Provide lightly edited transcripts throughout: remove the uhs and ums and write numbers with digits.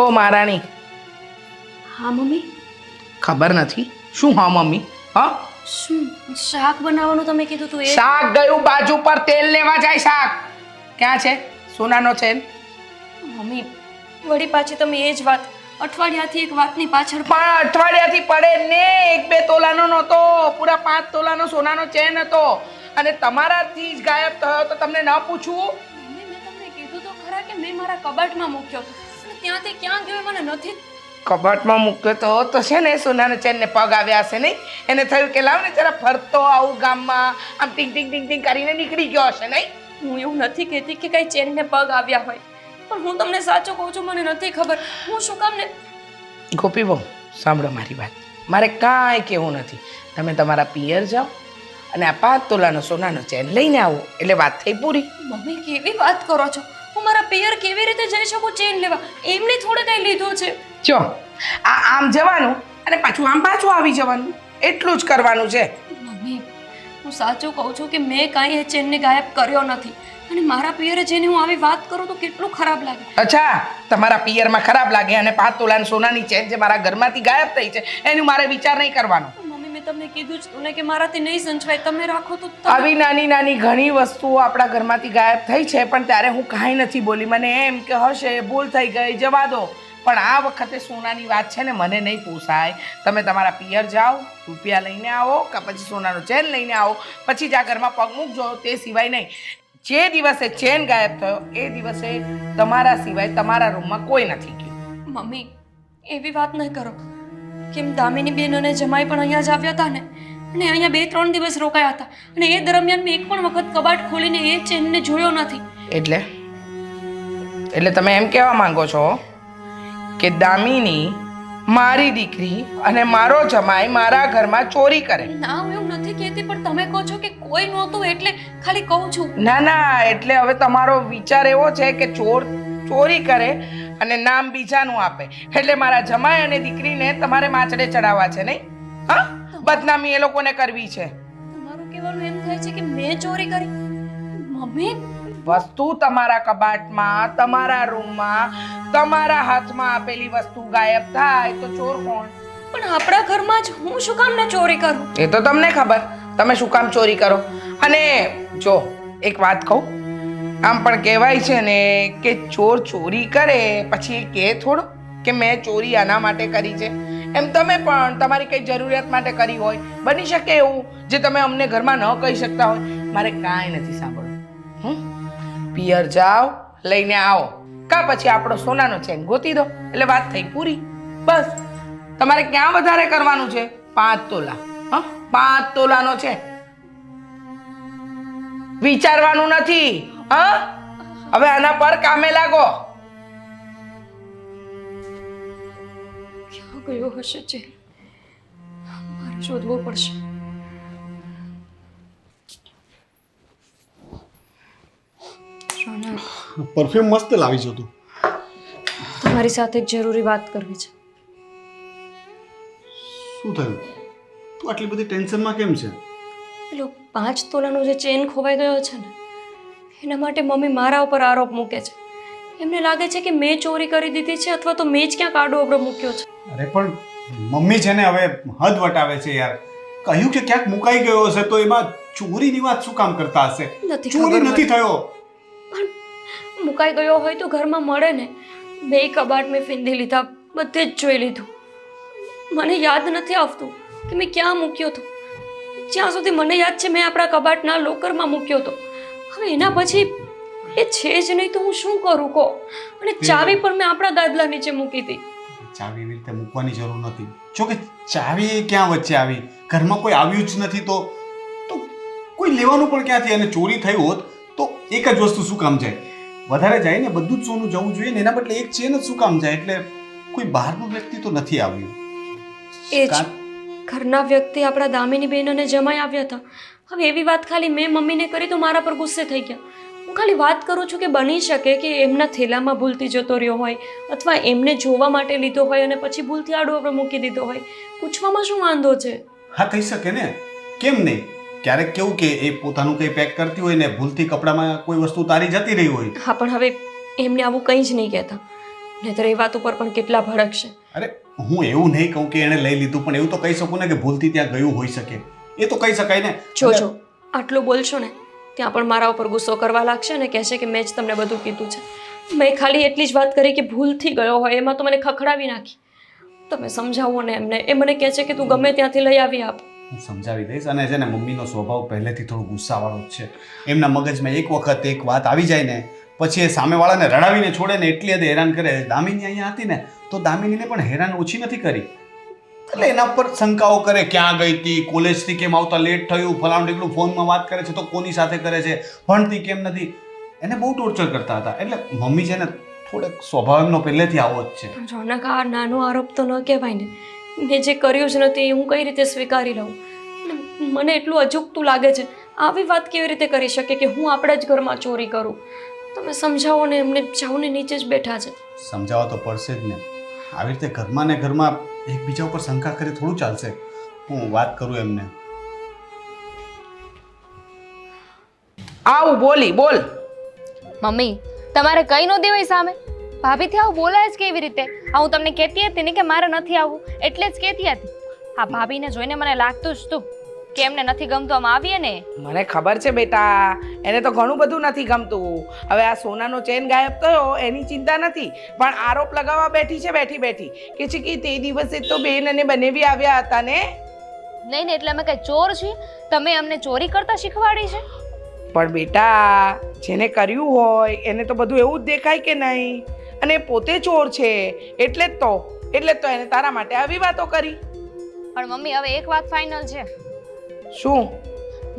ઓ મહારાણી, હા મમ્મી. ખબર નથી શું? હા મમ્મી. હા, શું શાક બનાવવાનું તમે કીધું તું? શાક ગયું બાજુ પર, તેલ લેવા જાય. શાક ક્યાં છે? સોનાનો ચેન. મમ્મી વળી પાછી તમે એ જ વાત, અઠવાડિયાથી એક વાતની પાછળ. પણ અઠવાડિયાથી પડે ને, 1-2 તોલાનો નહોતો, પૂરા 5 તોલાનો સોનાનો ચેન હતો. અને તમારાથી જ ગાયબ થયો તો તમને ન પૂછવું? મમ્મી મેં તમને કીધું તો ખરા કે મેં મારા કબાટમાં મૂક્યો હતો, અને ત્યાંથી ક્યાં ગયો મને નથી. કબાટમાં મૂક્યો તો છે ને, સોનાનો ચેન ને પગ આવ્યા હશે નહીં? એને થયું કે લાવ ને જરા ફરતો આવું ગામમાં, આમ ટીંગ ટીંગ ટીંગ ટીંગ કરીને નીકળી ગયો હશે નહીં? હું એવું નથી કહેતી કે કઈ ચેનને પગ આવ્યા હોય, પણ હું તમને સાચું કહું છું, મને નથી ખબર હું શું કામ ને. ગોપી બહુ સાંભળો મારી વાત, મારે કાંઈ કહેવું નથી. તમે તમારા પિયર જાઓ અને આ 5 તોલાનો સોનાનો ચેન લઈને આવો, એટલે વાત થઈ પૂરી. મમ્મી કેવી વાત કરો છો? હું મારા પિયર કેવી રીતે જઈ શકું ચેન લેવા? એમને થોડે કઈ લીધો છે. જો આમ જવાનું અને પાછું આમ પાછું આવી જવાનું, એટલું જ કરવાનું છે. મમ્મી હું સાચું કહું છું કે મેં કાંઈ એ ચેનને ગાયબ કર્યો નથી, અને મારા પિયરે જઈને હું આવી વાત કરું તો કેટલું ખરાબ લાગે. અચ્છા, તમારા પિયરમાં ખરાબ લાગે અને 5 તોલાની સોનાની ચેન જે મારા ઘરમાંથી ગાયબ થઈ છે એનું મારે વિચાર નહીં કરવાનો. મમ્મી મેં તમને કીધું જ તું ને કે મારાથી નહીં સંચવાય, તમે રાખો તો. આવી નાની નાની ઘણી વસ્તુઓ આપણા ઘરમાંથી ગાયબ થઈ છે, પણ ત્યારે હું કાંઈ નથી બોલી. મને એમ કે હશે, ભૂલ થઈ ગઈ, જવા દો. પણ આ વખતે સોનાની વાત છે ને, મને નહીં પોસાય. તમે તમારા પિયર જાઓ, રૂપિયા લઈને આવો, કે પછી સોનાનો ચેન લઈને આવો, પછી જ આ ઘરમાં પગ મૂકજો. તે સિવાય નહીં. જે દિવસે ચેન ગાયબ થયો એ દિવસે તમારા સિવાય તમારા રૂમમાં કોઈ નથી ગયું. મમ્મી એવી વાત નહીં કરો. કેમ દામિની બેન અને જમાઈ પણ અહીંયા જ આવ્યા હતા ને, અને અહીંયા 2-3 દિવસ રોકાયા હતા, અને એ દરમિયાન મેં એક પણ વખત કબાટ ખોલીને એ ચેનને જોયો નથી. એટલે તમે એમ કહેવા માંગો છો કે દામિની મારી દીકરી અને મારો જમાઈ મારા ઘરમાં ચોરી કરે? ના હું એવું નથી કહેતી, પણ તમે કહો છો કે કોઈ નહોતું એટલે ખાલી કહું છું. ના ના, એટલે હવે તમારો વિચાર એવો છે કે ચોર ચોરી કરે અને નામ બીજાનું આપે, એટલે મારા જમાઈ અને દીકરીને તમારે માચડે ચડાવવા છે નહીં? હા, બદનામી એ લોકોને કરવી છે. તમારું કહેવાનું એમ થાય છે કે મેં ચોરી કરી? મમ્મી વસ્તુ તમારા કબાટમાં, તમારા રૂમમાં, તમારા હાથમાં આપેલી વસ્તુ ગાયબ થાય તો ચોર કોણ? પણ આપણા ઘરમાં જ હું શું કામ ને ચોરી કરું? એ તો તમને ખબર, તમે શું કામ ચોરી કરો. અને જો એક વાત કહું, આમ પણ કહેવાય છે ને કે ચોર ચોરી કરે પછી કહે થોડો કે મેં ચોરી આના માટે કરી છે. એમ તમે પણ તમારી કઈ જરૂરિયાત માટે કરી હોય, બની શકે એવું જે તમે અમને ઘરમાં ન કહી શકતા હોય. મારે કાંઈ નથી સાંભળવું. પિયર જાઓ, લઈને આવો, કા પછી આપણો સોનાનો ચેન ગોતી દો, એટલે વાત થઈ પૂરી. બસ તમારે ક્યાં વધારે કરવાનું છે? 5 તોલા. હા, 5 તોલાનો છે, વિચારવાનું નથી. હા, હવે આના પર કામે લાગો. ક્યાં ગયો હશે ચેન? મારે શોધવો પડશે. પરફ્યુમ મસ્ત લાવી છો તું. તમારી સાથે એક જરૂરી વાત કરવી છે. શું થયું? તું આટલી બધી ટેન્શનમાં કેમ છે? પેલો 5 તોલાનો જે ચેન ખોવાઈ ગયો છે ને, એના માટે મમ્મી મારા ઉપર આરોપ મૂકે છે. એમને લાગે છે કે મેં ચોરી કરી દીધી છે, અથવા તો મેં જ ક્યાંક આડો અવળો મૂક્યો છે. અરે પણ મમ્મી છે ને હવે હદ વટાવે છે યાર. કહ્યું કે ક્યાંક મુકાઈ ગયો હશે તો એમાં ચોરીની વાત શું કામ કરતા હશે? ચોરી નથી થયો. પણ મુકાઈ ગયો હોય તો ઘરમાં મળે ને. 2 કબાટ મેં ફીંધી લીધા, બધે જ જોઈ લીધું. મને યાદ નથી આવતું કે મેં ક્યાં મૂક્યો હતો. જ્યાં સુધી મને યાદ છે મેં આપણા કબાટના લોકરમાં મૂક્યો હતો. હવે એના પછી એ છે જ નહીં તો હું શું કરું કહો? અને ચાવી પણ મેં આપણા ગાદલા નીચે મૂકી હતી. ચાવી એવી રીતે મૂકવાની જરૂર નથી. જો કે ચાવી ક્યાં વચ્ચે આવી? ઘરમાં કોઈ આવ્યું જ નથી તો કોઈ લેવાનું પણ ક્યાંથી? અને ચોરી થઈ હોત તો એક જ વસ્તુ શું કામ જાય? વધારે જાય ને, બધું જ સોનું જવું જોઈએ ને, એના બદલે એક ચેન જ શું કામ જાય? એટલે કોઈ બહારનું વ્યક્તિ તો નથી આવ્યું. એ જ ઘરના વ્યક્તિ આપણા દામિની બેન અને જમાઈ આવ્યા હતા. હવે એવી વાત ખાલી મેં મમ્મીને કરી તો મારા પર ગુસ્સે થઈ ગયા. હું ખાલી વાત કરું છું કે બની શકે કે એમના થેલામાં ભૂલથી જતો રહ્યો હોય, અથવા એમને જોવા માટે લીધો હોય અને પછી ભૂલથી આડો અવળો મૂકી દીધો હોય. પૂછવામાં શું વાંધો છે? હા, થઈ શકે ને, કેમ નહીં? ક્યારેક કેવું કે એ પોતાનું કંઈ પેક કરતી હોય ને ભૂલથી કપડામાં કોઈ વસ્તુ તારી જતી રહી હોય. હા, પણ હવે એમને આવું કંઈ જ નહીં કહેતા. નહીંતર એ વાત ઉપર પણ કેટલા ભડકશે. અરે હું એવું નહીં કહું કે એણે લઈ લીધું, પણ એવું તો કહી શકું ને કે ભૂલથી ત્યાં ગયું હોઈ શકે. એ તો કહી શકાય ને. જોજો આટલું બોલશો ને ત્યાં પણ મારા ઉપર ગુસ્સો કરવા લાગશે ને કહેશે કે મેં જ તમને બધું કીધું છે. મેં ખાલી એટલી જ વાત કરી કે ભૂલથી ગયો હોય, એમાં તો મને ખખડાવી નાખી. તમે સમજાવો ને એમને. એ મને કહે છે કે તું ગમે ત્યાંથી લઈ આવી આપ. હું સમજાવી દઈશ. અને છે ને મમ્મીનો સ્વભાવ પહેલેથી થોડો ગુસ્સાવાળો જ છે. એમના મગજમાં એક વખત એક વાત આવી જાય ને પછી એ સામેવાળાને રડાવીને છોડે ને એટલી હદે હેરાન કરે. દામિની અહીંયા હતી ને તો દામિનીને પણ હેરાન ઓછી નથી કરી. એટલે એના પર શંકાઓ કરે, ક્યાં ગઈ હતી, કોલેજથી કેમ આવતા લેટ થયું, ફલાણું ઢીકણું ફોનમાં વાત કરે છે તો કોની સાથે કરે છે, ભણતી કેમ નથી, એને બહુ ટોર્ચર કરતા હતા. એટલે મમ્મી છે ને થોડોક સ્વભાવ એમનો પહેલેથી આવો જ છે. રોનક, આ નાનો આરોપ તો ન કહેવાય ને. મેં જે કર્યું જ નથી એ હું કઈ રીતે સ્વીકારી લઉં? મને એટલું અજુગતું લાગે છે. આવી વાત કેવી રીતે કરી શકે કે હું આપણા જ ઘરમાં ચોરી કરું? તમે સમજાવો ને એમને. જાઓ ને, નીચે જ બેઠા છે. સમજાવવા તો પડશે જ ને. આવી રીતે ઘરમાં ને ઘરમાં એકબીજા ઉપર શંકા કરે થોડું ચાલશે. હું વાત કરું એમને. આવું બોલી બોલ. મમ્મી તમારે કઈ નો દેવાય સામે? ભાભીથી આવું બોલાય જ કેવી રીતે? આ હું તમને કહેતી હતી ને કે મારે નથી આવવું એટલે જ કહેતી હતી. આ ભાભીને જોઈને મને લાગતું જ તું કે એમને નથી ગમતું આમ આવીએ ને. મને ખબર છે બેટા, એને તો ઘણું બધું નથી ગમતું. હવે આ સોનાનો ચેન ગાયબ થયો એની ચિંતા નથી, પણ આરોપ લગાવવા બેઠી છે બેઠી બેઠી કે છે કે તે દિવસે તો બેન અને બનેવી આવ્યા હતા ને. નહીં ને એટલે અમે કઈ ચોર છીએ? તમે અમને ચોરી કરતા શીખવાડી છે? પણ બેટા, જેને કર્યું હોય એને તો બધું એવું જ દેખાય કે નહીં? અને પોતે ચોર છે એટલે જ તો એને તારા માટે આવી વાતો કરી. પણ મમ્મી હવે એક વાત ફાઇનલ છે. શું?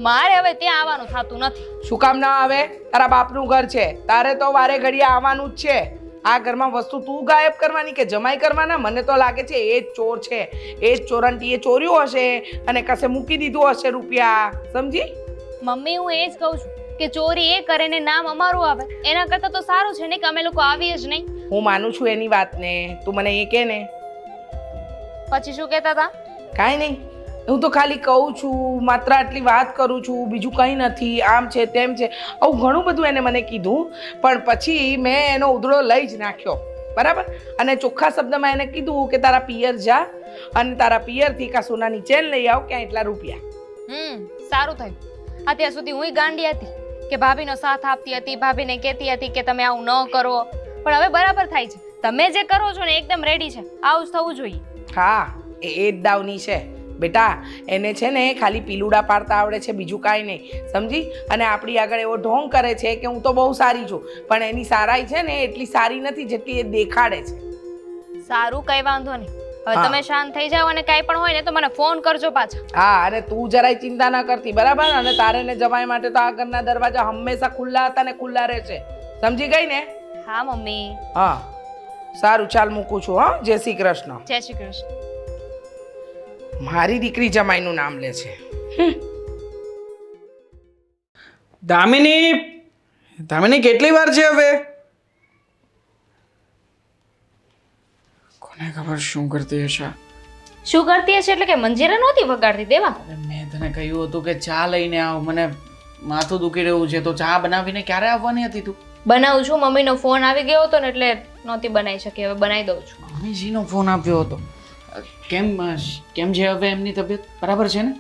મારે હવે ત્યાં આવવાનું થતું નથી. શું કામ ના આવે? તારા બાપનું ઘર છે, તારે તો વારે ઘડીએ આવવાનું જ છે. આ ઘરમાં વસ્તુ તું ગાયબ કરવાની કે જમાઈ કરવાના? મને તો લાગે છે એ જ ચોર છે. એ જ ચોરંટીએ ચોર્યું હશે અને કશે મૂકી દીધું હશે રૂપિયા. સમજી? મમ્મી હું એ જ કહું છું કે ચોરી એ કરે ને નામ અમારું આવે એના કરતાં તો સારું છે ને કે અમે લોકો આવીએ જ નહીં. હું માનું છું એની વાતને, તું મને એ કે ને. પછી શું કહેતા હતા? કાંઈ નહીં, હું તો ખાલી કહું છું, માત્ર આટલી વાત કરું છું, બીજું કંઈ નથી. આમ છે તેમ છે આવું ઘણું બધું એને મને કીધું, પણ પછી મેં એનો ઉધડો લઈ જ નાખ્યો. બરાબર? અને ચોખ્ખા શબ્દમાં એને કીધું કે તારા પિયર જા અને તારા પિયરથી કા સોનાની ચેન લઈ આવ, ક્યાં એટલા રૂપિયા. સારું થયું. અત્યાર સુધી હું ગાંડી હતી કે ભાભીનો સાથ આપતી હતી, ભાભીને કહેતી હતી કે તમે આવું ન કરો, પણ હવે બરાબર થાય છે. તમે જે કરો છો ને એકદમ રેડી છે, આવું જ થવું જોઈએ. હા, એ જ દાવની છે બેટા. એને છે ને ખાલી પીલુડા પાડતા આવડે છે, બીજું કાંઈ નહીં. સમજી? અને આપણી આગળ એવો ઢોંગ કરે છે કે હું તો બહુ સારી છું, પણ એની સારાઈ છે ને એટલી સારી નથી જેટલી એ દેખાડે છે. સારું, કઈ વાંધો નહીં. હવે તમે શાંત થઈ જાઓ અને કાંઈ પણ હોય ને તો મને ફોન કરજો પાછા. હા, અને તું જરાય ચિંતા ન કરતી, બરાબર? અને તારે ને જમાઈ માટે તો આ ઘરના દરવાજા હંમેશા ખુલ્લા હતા ને ખુલ્લા રહેશે. સમજી ગઈ ને? હા મમ્મી. હા સારું, ચાલ મૂકું છું. હા, જય શ્રી કૃષ્ણ. જય શ્રી કૃષ્ણ. મારી દીકરી જમાઈનું નામ લે છે. દામિની કેટલી વાર છે હવે? કોને ખબર શું કરતી હશે? શું કરતી હશે એટલે કે મંજીરા નહોતી વગાડતી દેવા? મેં તને કહ્યું હતું કે ચા લઈને આવ, મને માથું દુખી રહ્યું છે. તો ચા બનાવીને ક્યારે આવવાની હતી તું? બનાવું છું. મમ્મીનો ફોન આવી ગયો હતો ને એટલે નહોતી બનાવી શકી, હવે બનાવી દઉં છું. મમ્મીજીનો ફોન આવ્યો હતો. કેમ છે હવે એમની તબિયત? બરાબર છે ને?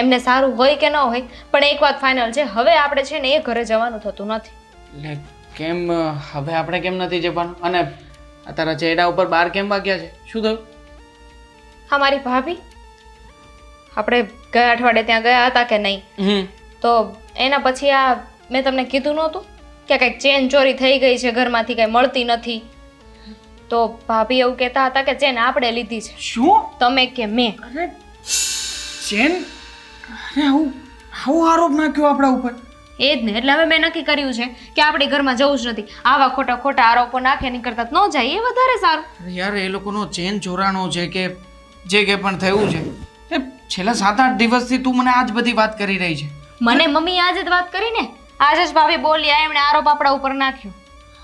એમને સારું હોય કે ન હોય, પણ એક વાત ફાઇનલ છે, હવે આપણે છે ને એ ઘરે જવાનું થતું નથી. એટલે કેમ હવે આપણે કેમ નથી જવાનું? અને તારા ચહેરા ઉપર 12 કેમ વાગ્યા છે? શું થયું? હા, મારી ભાભી, આપણે ગયા અઠવાડિયે ત્યાં ગયા હતા કે નહીં? તો એના પછી આ મેં તમને કીધું નહોતું કે કંઈક ચેન ચોરી થઈ ગઈ છે, ઘરમાંથી કંઈ મળતી નથી. તો ભાભી એવું કહેતા હતા કે ચેન આપણે લીધી છે. શું? તમે કે મેં? અરે ચેન? અરે આવું આરોપ નાખ્યો આપણા ઉપર. એ જ ને, એટલે હવે મેં નક્કી કર્યું છે કે આપણે ઘરમાં જવું જ નથી. આવા ખોટા આરોપો નાખે નહીં કરતા ન જાય એ વધારે સારું. યાર, એ લોકોનો ચેન ચોરાણો છે કે જે કે પણ થયું છે, એ છેલ્લા 7-8 દિવસથી તું મને આજ બધી વાત કરી રહી છે. મને મમ્મી આજે જ વાત કરી ને, આજે જ ભાભી બોલ્યા, એમણે આરોપ આપણા ઉપર નાખ્યો.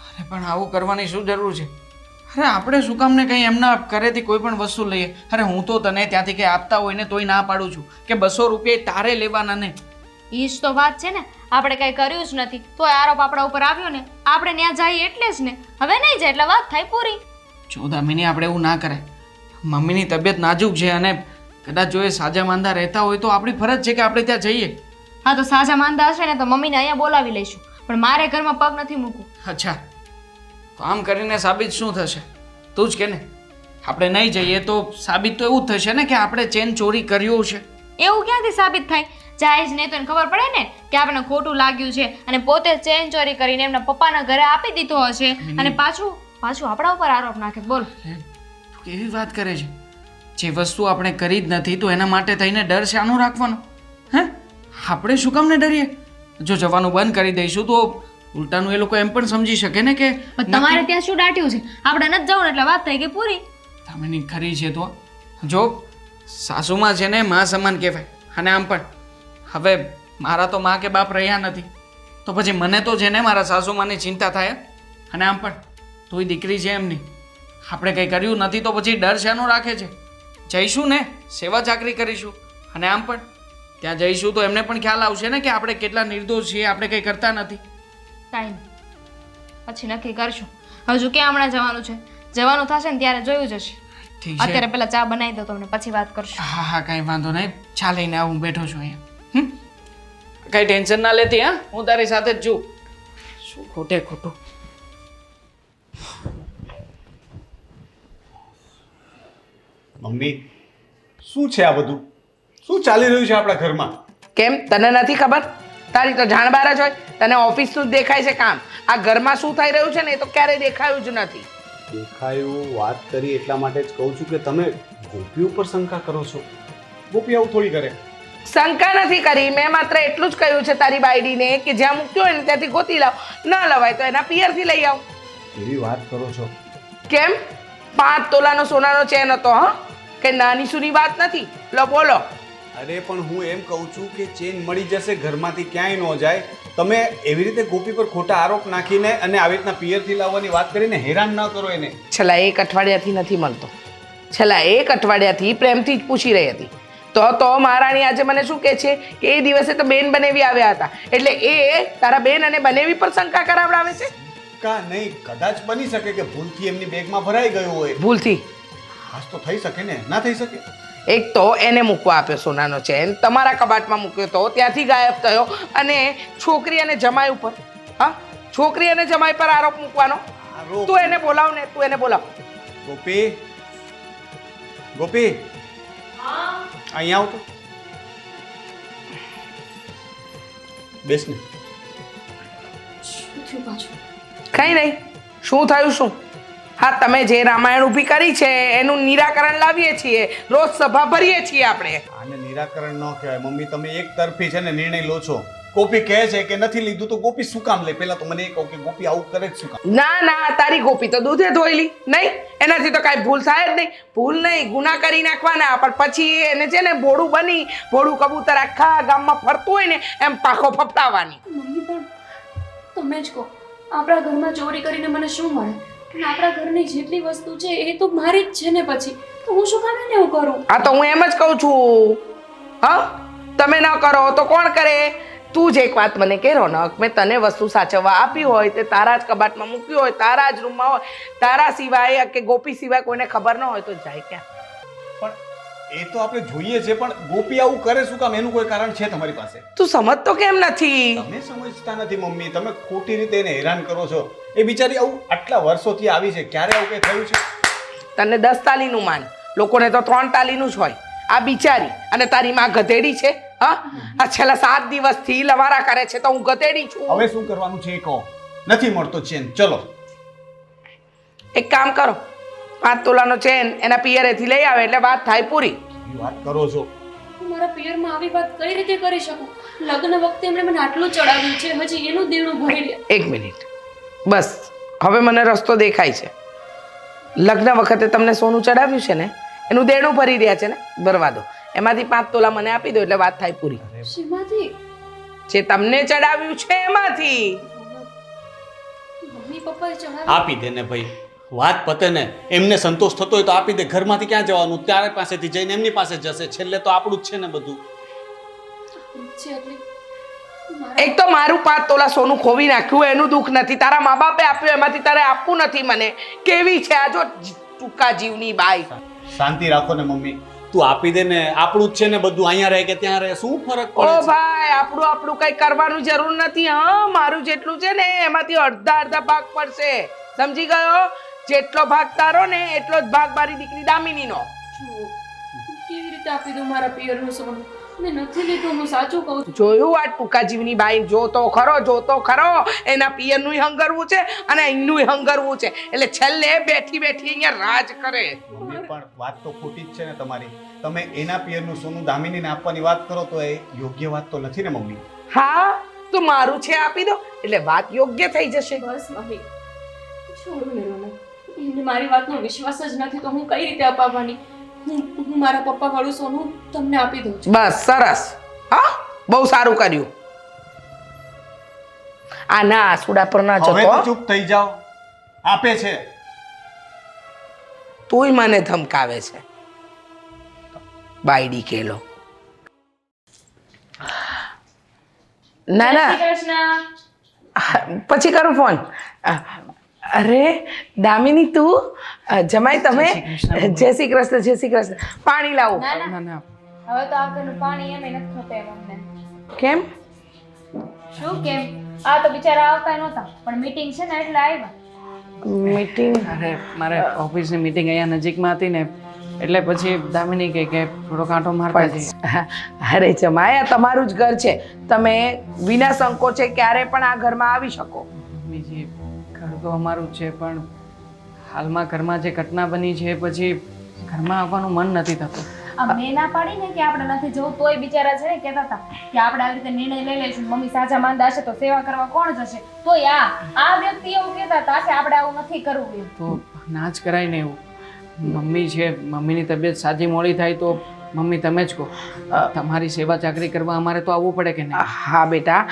અરે પણ આવું કરવાની શું જરૂર છે? અરે આપણે શું કામ ને કંઈ એમના ઘરેથી કોઈ પણ વસ્તુ લઈએ? અરે હું તો તને ત્યાંથી કંઈ આપતા હોય ને તોય ના પાડું છું કે 200 રૂપિયા તારે લેવાના નહીં. એ જ તો વાત છે ને, આપણે કંઈ કર્યું જ નથી તોય આરોપ આપણા ઉપર આવ્યો ને. આપણે ત્યાં જઈએ એટલે જ ને, હવે નહીં જાય એટલે વાત થાય પૂરી. જો દામિની, આપણે એવું ના કરાય. મમ્મીની તબિયત નાજુક છે અને કદાચ જો એ સાજા માંદા રહેતા હોય તો આપણી ફરજ છે કે આપણે ત્યાં જઈએ. હા તો સાજા માંદા હશે ને તો મમ્મીને અહીંયા બોલાવી લઈશું, પણ મારે ઘરમાં પગ નથી મૂકવું. અચ્છા, તો આમ કરીને સાબિત શું થશે? તું જ કે ને. આપણે નહીં જઈએ તો સાબિત તો એવું જ થશે ને કે આપણે ચેન ચોરી કર્યો છે. એવું ક્યાંથી સાબિત થાય? જાય જ નહીં તો એને ખબર પડે ને કે આપણને ખોટું લાગ્યું છે અને પોતે ચેન ચોરી કરીને એમના પપ્પાના ઘરે આપી દીધો હશે અને પાછું આપણા ઉપર આરોપ નાખે. બોલ, તું કેવી વાત કરે છે? જે વસ્તુ આપણે કરી જ નથી તો એના માટે થઈને ડર શાનો રાખવાનો? હે, આપણે શું કામ ને ડરીએ? જો જવાનું બંધ કરી દઈશું તો ઉલટાનું એ લોકો એમ પણ સમજી શકે ને કે પણ તમારે ત્યાં શું દાટ્યું છે? આપણે નથી જવું એટલે વાત થઈ ગઈ પૂરી. તમે ખરી છે તો જો સાસુમાં છે ને મા સમાન કહેવાય. અને આમ પણ હવે મારા તો મા કે બાપ રહ્યા નથી તો પછી મને તો છે ને મારા સાસુમાની ચિંતા થાય. અને આમ પણ તુંય દીકરી છે એમની. આપણે કંઈ કર્યું નથી તો પછી ડર શાનો રાખે છે? જઈશું ને, સેવા ચાકરી કરીશું. અને આમ પણ ત્યાં જઈશું તો એમને પણ ખ્યાલ આવશે ને કે આપણે કેટલા નિર્દોષ છીએ, આપણે કંઈ કરતા નથી. કાંઈ નહીં, પછી નક્કી કરશું. હજુ ક્યાં હમણાં જવાનું છે? જવાનું થશે ને ત્યારે જોયું જશે. ઠીક છે. અત્યારે પેલા ચા બનાવી દો તમને, પછી વાત કરશું. હા હા, કાંઈ વાંધો નહીં. ચા લઈને આવું, બેઠો છું અહીંયા. કાંઈ ટેન્શન ના લેતી. હા, હું તારી સાથે જ છું. શું ખોટે ખોટું. મમ્મી, શું છે આ બધું? શું ચાલી રહ્યું છે આપણા ઘરમાં? કેમ, તને નથી ખબર? તારી તો જાણ બાર જ હોય. તને ઓફિસનું જ દેખાય છે કામ. આ ઘરમાં શું થઈ રહ્યું છે ને એ તો ક્યારેય દેખાયું જ નથી. દેખાયું વાત કરી એટલા માટે જ કહું છું કે તમે ગોપી ઉપર શંકા કરો છો. ગોપી આવું થોડી કરે. શંકા નથી કરી, મેં માત્ર એટલું જ કહ્યું છે તારી બાયડીને કે જ્યાં મૂક્યો હોય ને ત્યાંથી ગોતી લાવ, ન લવાય તો એના પિયરથી લઈ આવ. એવી વાત કરો છો? કેમ, 5 તોલાનો સોનાનો ચેન હતો? હા, કે નાની સૂની વાત નથી. લો બોલો. અરે પણ હું એમ કહું છું કે ચેન મળી જશે, ઘરમાંથી ક્યાંય ન જાય. તમે એવી રીતે ગોપી પર ખોટા આરોપ નાખીને અને આવી રીતના પિયરથી લાવવાની વાત કરીને હેરાન ન કરો એને. છેલ્લા 1 અઠવાડિયાથી નથી મળતો. છેલ્લા 1 અઠવાડિયાથી પ્રેમથી જ પૂછી રહી હતી. તો મહારાણી આજે મને શું કહે છે કે એ દિવસે તો બેન બનેવી આવ્યા હતા, એટલે એ તારા બેન અને બનેવી પર શંકા કરાવડાવે છે. કા નહીં, કદાચ બની શકે કે ભૂલથી એમની બેગમાં ભરાઈ ગયો હોય. ભૂલથી? હાસ તો થઈ શકે ને, ના થઈ શકે? એક તો એને મૂકવા આપ્યો સોનાનો ચેન, તમારા કબાટમાં મૂક્યો તો ત્યાંથી ગાયબ થયો, અને છોકરી અને જમાઈ ઉપર, હા, છોકરી અને જમાઈ પર આરોપ મૂકવાનો. તું એને બોલાવ ને, તું એને બોલાવ. ગોપી, ગોપી, અહીંયા આવ તો. બેસ ને. કઈ નહીં. શું થયું? શું? હા, તમે જે રામાયણ ઊભી કરી છે એનું નિરાકરણ લાવીએ છીએ, રોજ સભા ભરીએ છીએ આપણે. આને નિરાકરણ ન કહેવાય મમ્મી. તમે એક તરફી છે ને નિર્ણય લો છો. ગોપી કહે છે કે નથી લીધું તો ગોપી શું કામ લે? પહેલા તો મને એ કહો કે ગોપી આવું કરે જ શું કામ? ના, તારી ગોપી તો દૂધે ધોઈલી નહીં, એનાથી તો કાંઈ ભૂલ થાય જ નહીં. ભૂલ નહીં, ગુના કરી નાખવાના, પણ પછી એને છે ને ભોળું બની, ભોળું કબૂતર આખા ગામમાં ફરતું હોય ને એમ પાખો ફપટાવવાની. મમ્મી પણ તમે જ કહો, આપણા ઘરમાં ચોરી કરીને મને શું મળે? અને આપણા ઘરની જેટલી વસ્તુ છે એ તો મારી જ છે ને, પછી તો હું શું કામ એને એવું કરું? હા, તો હું એમ જ કહું છું. હા, તમે ન કરો તો કોણ કરે? તું જ એક વાત મને કહે રોનક, મેં તને વસ્તુ સાચવવા આપી હોય તે તારા જ કબાટમાં મૂક્યું હોય, તારા જ રૂમમાં હોય, તારા સિવાય કે ગોપી સિવાય કોઈને ખબર ન હોય તો જાય ક્યાં? પણ એ તો આપણે જોઈએ છે, પણ ગોપી આવું કરે શું કામ? એનું કોઈ કારણ છે તમારી પાસે? તું સમજતો કેમ નથી? તમે સમજતા નથી મમ્મી. તમે ખોટી રીતે એને હેરાન કરો છો. એ બિચારી આવું આટલા વર્ષોથી આવી છે, ક્યારે આવું કઈ થયું છે? તને 10 તાલીનું માન, લોકોને તો 3 તાલીનું જ હોય. આ બિચારી અને તારી માં ગધેડી છે. હા, આ છેલ્લા 7 દિવસથી લવારા કરે છે તો હું ગધેડી છું. હવે શું કરવાનું છે એ કહો. નથી મળતો ચેન, ચલો એક કામ કરો, 5 તોલાનો ચેન એના પિયરેથી લઈ આવે એટલે વાત થાય પૂરી. એ વાત કરો છો? હું મારા પિયરમાં આવી વાત કઈ રીતે કરી શકું? લગ્ન વખતે એમણે મને આટલું ચડાવ્યું છે, હજી એનું દેણું ભરી લે. 1 મિનિટ બસ, હવે મને રસ્તો દેખાય છે. લગ્ન વખતે તમને સોનું ચડાવ્યું છે ને એનું દેણું ભરી રહ્યા છે ને, ભરવા દો. એમાંથી 5 તોલા મને આપી દો એટલે વાત થાય પૂરી. શેમાંથી? જે તમને ચડાવ્યું છે એમાંથી. મમ્મી પપ્પાએ ચડાવ્યું? આપી દે ને ભાઈ, વાત પતે ને. એમને સંતોષ થતો હોય તો આપી દે. ઘરમાંથી ક્યાં જવાનું? ત્યારે પાસેથી જઈને એમની પાસે જશે. છેલ્લે તો આપણું જ છે ને બધું. છે એટલે એક તો મારું 5 તોલા સોનું ખોવી નાખ્યું એનું દુઃખ નથી, તારા મા બાપે આપ્યું એમાંથી તારે આપવું નથી મને. કેવી છે આ જો ટૂંકા જીવની બાઈ. શાંતિ રાખો ને મમ્મી, તું આપી દે ને, આપણું જ છે ને બધું. અહીંયા રહે કે ત્યાં રહે, શું ફરક ઓ પડે છે? ભાઈ, આપણું કઈ કરવાનું જરૂર નથી. હા, મારું જેટલું છે ને એમાંથી અડધા ભાગ પડશે, સમજી ગયો? જેટલો ભાગ તારો ને એટલો જ ભાગ મારી દીકરી દામિનીનો. કેવી રીતે આપી દઉં મારા પિયરનું સોનું? મેં નથી લીધું, હું સાચું કહું છું. જોયું આ ટૂંકા જીવની બાઈ? જોતો ખરો એના પિયરનું હંગરવું છે અને અહીંનું હંગરવું છે, એટલે છેલ્લે બેઠી અહીંયા રાજ કરે. મમ્મી પણ વાત તો ખોટી જ છે ને તમારી. તમે એના પિયરનું સોનું દામિનીને આપવાની વાત કરો તો એ યોગ્ય વાત તો નથી ને મમ્મી. હા, તો મારું છે આપી દો એટલે વાત યોગ્ય થઈ જશે. બસ મમ્મી, છોડો ને રોનક. એમને મારી વાતનો વિશ્વાસ જ નથી તો હું કઈ રીતે અપાવવાની? હું મારા પપ્પા વાળું સોનું તમને આપી દઉં છું. બસ, સરસ. હા, બહુ સારું કર્યું. આ ના આસુડા પર ના હવે તો જતો. ચૂપ થઈ જાઓ. આપે છે. તોય મને ધમકાવે છે બાયડી કેલો. ના ના, પછી કરું ફોન. અરે દામિની, તું જમાઈ તમે? જય શ્રી કૃષ્ણ. પાણી લાવું. ના ના હવે તો આ ઘરનું પાણી એમ નથી ખપે અમને. કેમ? શું કેમ? આ તો બિચારા આવતા નહોતા પણ મીટિંગ છે ને એટલે આવ્યા. મીટિંગ? અરે મારે ઓફિસની મીટિંગ અહીંયા નજીકમાં હતી ને એટલે પછી દામિની કહે કે થોડો કાંટો મારતા જઈએ. અરે જમાઈ, આ તમારું જ ઘર છે, તમે વિના સંકોચે ક્યારે પણ આ ઘરમાં આવી શકો. બીજી ઘર તો અમારું જ છે પણ હાલમાં ઘરમાં જે ઘટના બની છે પછી ઘરમાં આવવાનું મન નથી થતું. મેં ના પાડી ને કે આપણે નથી જવું તોય બિચારા છે ને કહેતા હતા કે આપણે આવી રીતે નિર્ણય લઈ લઈશું. મમ્મી સાજા માંદા હશે તો સેવા કરવા કોણ જશે? તોય આ વ્યક્તિ એવું કહેતા હતા કે આપણે આવું નથી કરવું. એમ તો ના જ કરાય ને એવું. મમ્મી છે, મમ્મીની તબિયત સાજી મોડી થાય તો મમ્મી તમે જ કહો, તમારી સેવા ચાકરી કરવા અમારે તો આવવું પડે કે નહીં? હા બેટા,